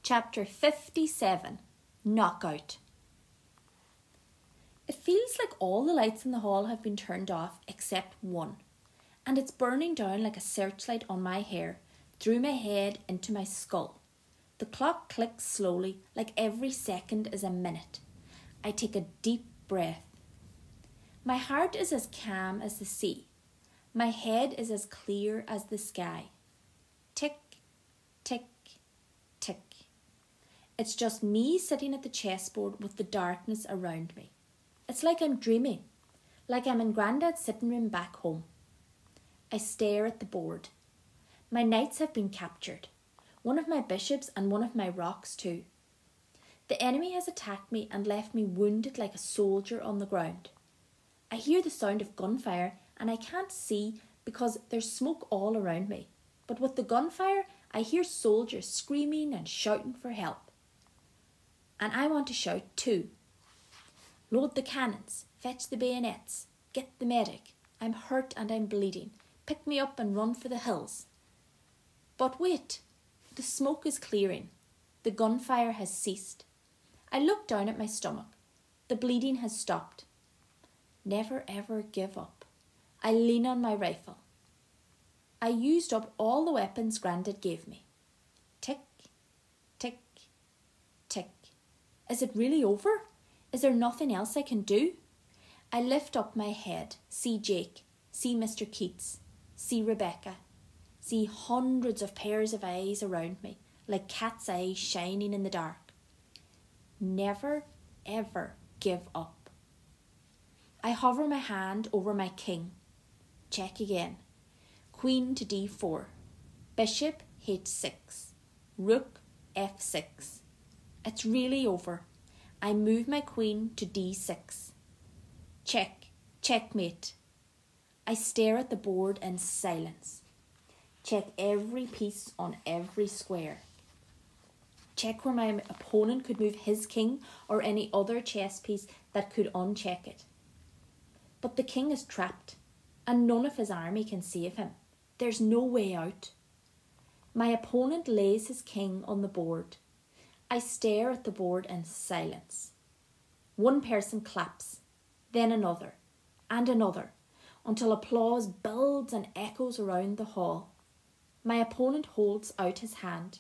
Chapter 57, Knockout. It feels like all the lights in the hall have been turned off except one, and it's burning down like a searchlight on my hair, through my head into my skull. The clock clicks slowly, like every second is a minute. I take a deep breath. My heart is as calm as the sea. My head is as clear as the sky. Tick, tick, tick. It's just me sitting at the chessboard with the darkness around me. It's like I'm dreaming, like I'm in Grandad's sitting room back home. I stare at the board. My knights have been captured, one of my bishops and one of my rocks too. The enemy has attacked me and left me wounded like a soldier on the ground. I hear the sound of gunfire and I can't see because there's smoke all around me. But with the gunfire, I hear soldiers screaming and shouting for help. And I want to shout too. Load the cannons, fetch the bayonets, get the medic. I'm hurt and I'm bleeding. Pick me up and run for the hills. But wait, the smoke is clearing. The gunfire has ceased. I look down at my stomach. The bleeding has stopped. Never ever give up. I lean on my rifle. I used up all the weapons Grandad gave me. Tick, tick, tick. Is it really over? Is there nothing else I can do? I lift up my head, see Jake, see Mr. Keats, see Rebecca, see hundreds of pairs of eyes around me, like cat's eyes shining in the dark. Never, ever give up. I hover my hand over my king. Check again. Queen to d4. Bishop h6. Rook f6. It's really over. I move my queen to d6. Check. Checkmate. I stare at the board in silence. Check every piece on every square. Check where my opponent could move his king or any other chess piece that could uncheck it. But the king is trapped, and none of his army can save him. There's no way out. My opponent lays his king on the board. I stare at the board in silence. One person claps, then another, and another, until applause builds and echoes around the hall. My opponent holds out his hand.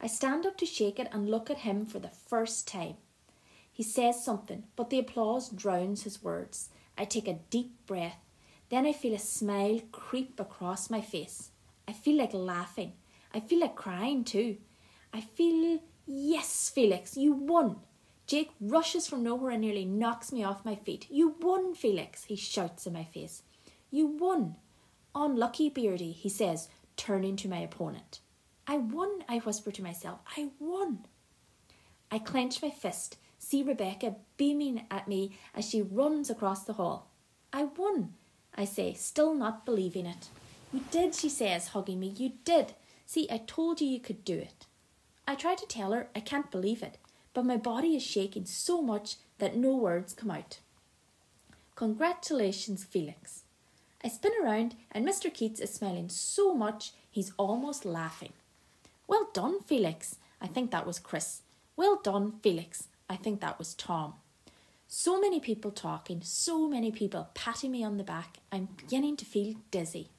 I stand up to shake it and look at him for the first time. He says something, but the applause drowns his words. I take a deep breath. Then I feel a smile creep across my face. I feel like laughing. I feel like crying too. I feel, yes, Felix, you won. Jake rushes from nowhere and nearly knocks me off my feet. You won, Felix, he shouts in my face. You won. Unlucky Beardy, he says, turning to my opponent. I won, I whisper to myself. I won. I clench my fist, see Rebecca beaming at me as she runs across the hall. I won, I say, still not believing it. You did, she says, hugging me. You did. See, I told you could do it. I try to tell her I can't believe it, but my body is shaking so much that no words come out. Congratulations, Felix. I spin around and Mr. Keats is smiling so much he's almost laughing. Well done, Felix. I think that was Chris. Well done, Felix. I think that was Tom. So many people talking, so many people patting me on the back. I'm beginning to feel dizzy.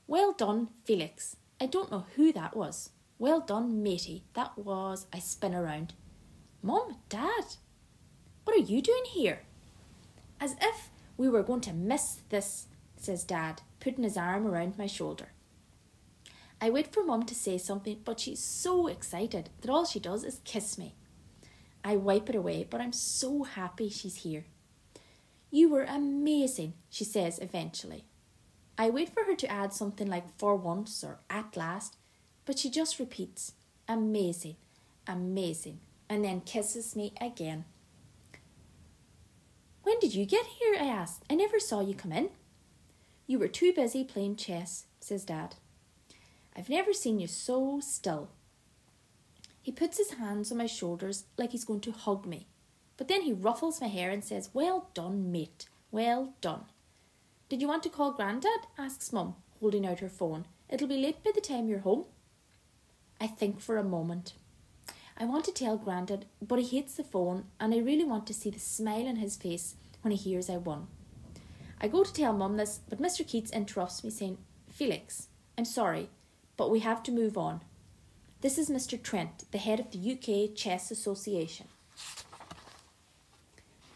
Well done, Felix. I don't know who that was. Well done, matey. That was... I spin around. Mum, Dad, what are you doing here? As if we were going to miss this, says Dad, putting his arm around my shoulder. I wait for Mum to say something, but she's so excited that all she does is kiss me. I wipe it away, but I'm so happy she's here. You were amazing, she says eventually. I wait for her to add something like for once or at last, but she just repeats, amazing, amazing, and then kisses me again. When did you get here? I asked. I never saw you come in. You were too busy playing chess, says Dad. I've never seen you so still. He puts his hands on my shoulders like he's going to hug me, but then he ruffles my hair and says, well done, mate, well done. Did you want to call Grandad? Asks Mum, holding out her phone. It'll be late by the time you're home. I think for a moment. I want to tell Grandad, but he hates the phone and I really want to see the smile on his face when he hears I won. I go to tell Mum this, but Mr. Keats interrupts me saying, Felix, I'm sorry, but we have to move on. This is Mr. Trent, the head of the UK Chess Association.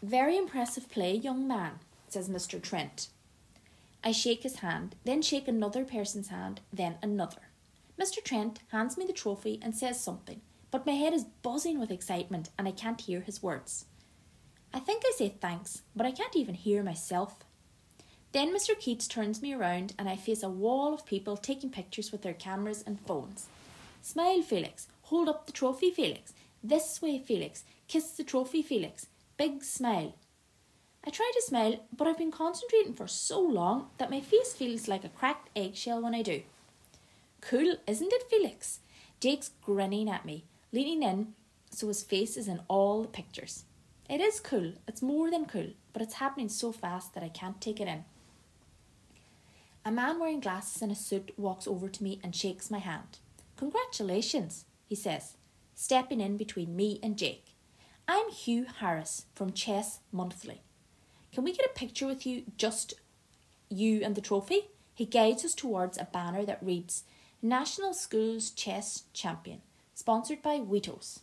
Very impressive play, young man, says Mr. Trent. I shake his hand, then shake another person's hand, then another. Mr. Trent hands me the trophy and says something, but my head is buzzing with excitement and I can't hear his words. I think I say thanks, but I can't even hear myself. Then Mr. Keats turns me around and I face a wall of people taking pictures with their cameras and phones. Smile, Felix. Hold up the trophy, Felix. This way, Felix. Kiss the trophy, Felix. Big smile. I try to smile, but I've been concentrating for so long that my face feels like a cracked eggshell when I do. Cool, isn't it, Felix? Jake's grinning at me, leaning in so his face is in all the pictures. It is cool, it's more than cool, but it's happening so fast that I can't take it in. A man wearing glasses and a suit walks over to me and shakes my hand. Congratulations, he says, stepping in between me and Jake. I'm Hugh Harris from Chess Monthly. Can we get a picture with you, just you and the trophy? He guides us towards a banner that reads, National Schools Chess Champion, sponsored by Wheatos.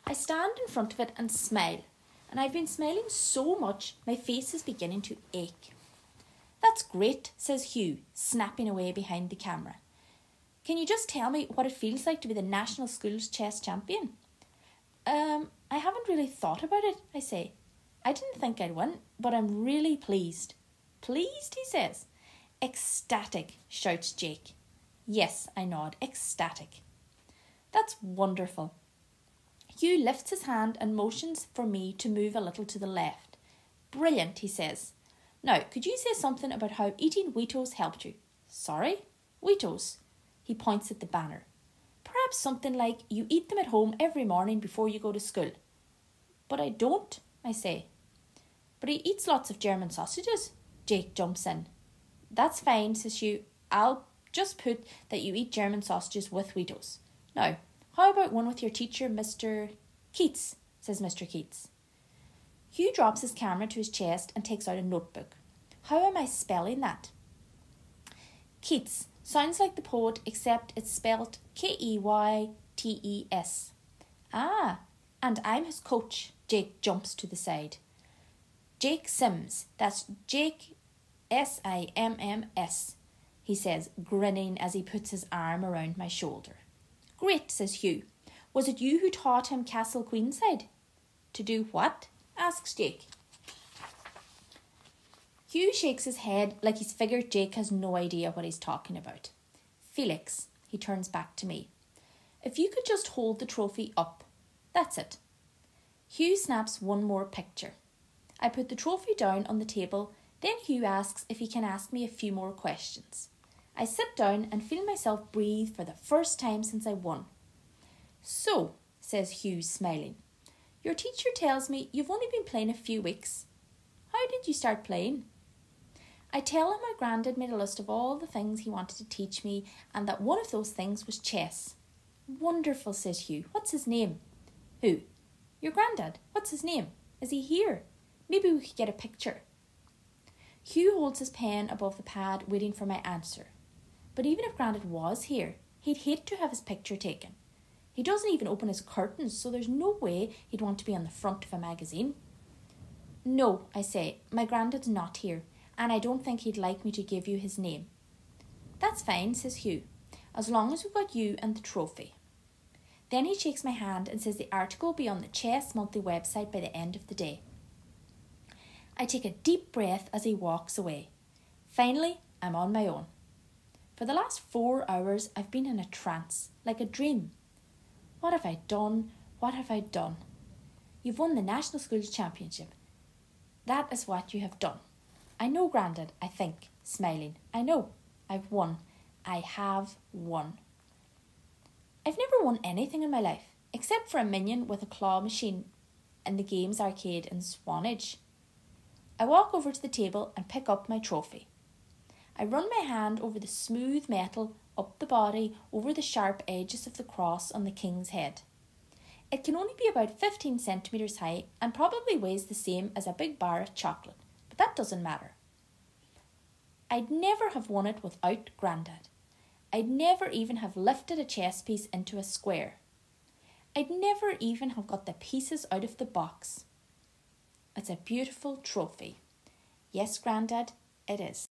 I stand in front of it and smile, and I've been smiling so much my face is beginning to ache. That's great, says Hugh, snapping away behind the camera. Can you just tell me what it feels like to be the National Schools Chess Champion? I haven't really thought about it, I say. I didn't think I'd win, but I'm really pleased. Pleased, he says. Ecstatic, shouts Jake. Yes, I nod, ecstatic. That's wonderful. Hugh lifts his hand and motions for me to move a little to the left. Brilliant, he says. Now, could you say something about how eating Wheatos helped you? Sorry? Wheatos? He points at the banner. Perhaps something like you eat them at home every morning before you go to school. But I don't, I say. But he eats lots of German sausages. Jake jumps in. That's fine, says Hugh. I'll just put that you eat German sausages with Wheatos. Now, how about one with your teacher, Mr. Keats, says Mr. Keats. Hugh drops his camera to his chest and takes out a notebook. How am I spelling that? Keats. Sounds like the poet, except it's spelt Keytes. Ah, and I'm his coach. Jake jumps to the side. Jake Sims. That's Jake Simms, he says, grinning as he puts his arm around my shoulder. Great, says Hugh. Was it you who taught him Castle Queenside? To do what? Asks Jake. Hugh shakes his head like he's figured Jake has no idea what he's talking about. Felix, he turns back to me. If you could just hold the trophy up. That's it. Hugh snaps one more picture. I put the trophy down on the table, then Hugh asks if he can ask me a few more questions. I sit down and feel myself breathe for the first time since I won. So, says Hugh, smiling, your teacher tells me you've only been playing a few weeks. How did you start playing? I tell him my granddad made a list of all the things he wanted to teach me and that one of those things was chess. Wonderful, says Hugh. What's his name? Who? Your granddad. What's his name? Is he here? Maybe we could get a picture. Hugh holds his pen above the pad waiting for my answer. But even if Grandad was here, he'd hate to have his picture taken. He doesn't even open his curtains, so there's no way he'd want to be on the front of a magazine. No, I say, my Grandad's not here, and I don't think he'd like me to give you his name. That's fine, says Hugh, as long as we've got you and the trophy. Then he shakes my hand and says the article will be on the Chess Monthly website by the end of the day. I take a deep breath as he walks away. Finally, I'm on my own. For the last 4 hours, I've been in a trance, like a dream. What have I done? What have I done? You've won the National Schools Championship. That is what you have done. I know, Grandad, I think, smiling. I know. I've won. I have won. I've never won anything in my life, except for a minion with a claw machine in the games arcade in Swanage. I walk over to the table and pick up my trophy. I run my hand over the smooth metal up the body over the sharp edges of the cross on the king's head. It can only be about 15 centimetres high and probably weighs the same as a big bar of chocolate, but that doesn't matter. I'd never have won it without Grandad. I'd never even have lifted a chess piece into a square. I'd never even have got the pieces out of the box. It's a beautiful trophy. Yes, Grandad, it is.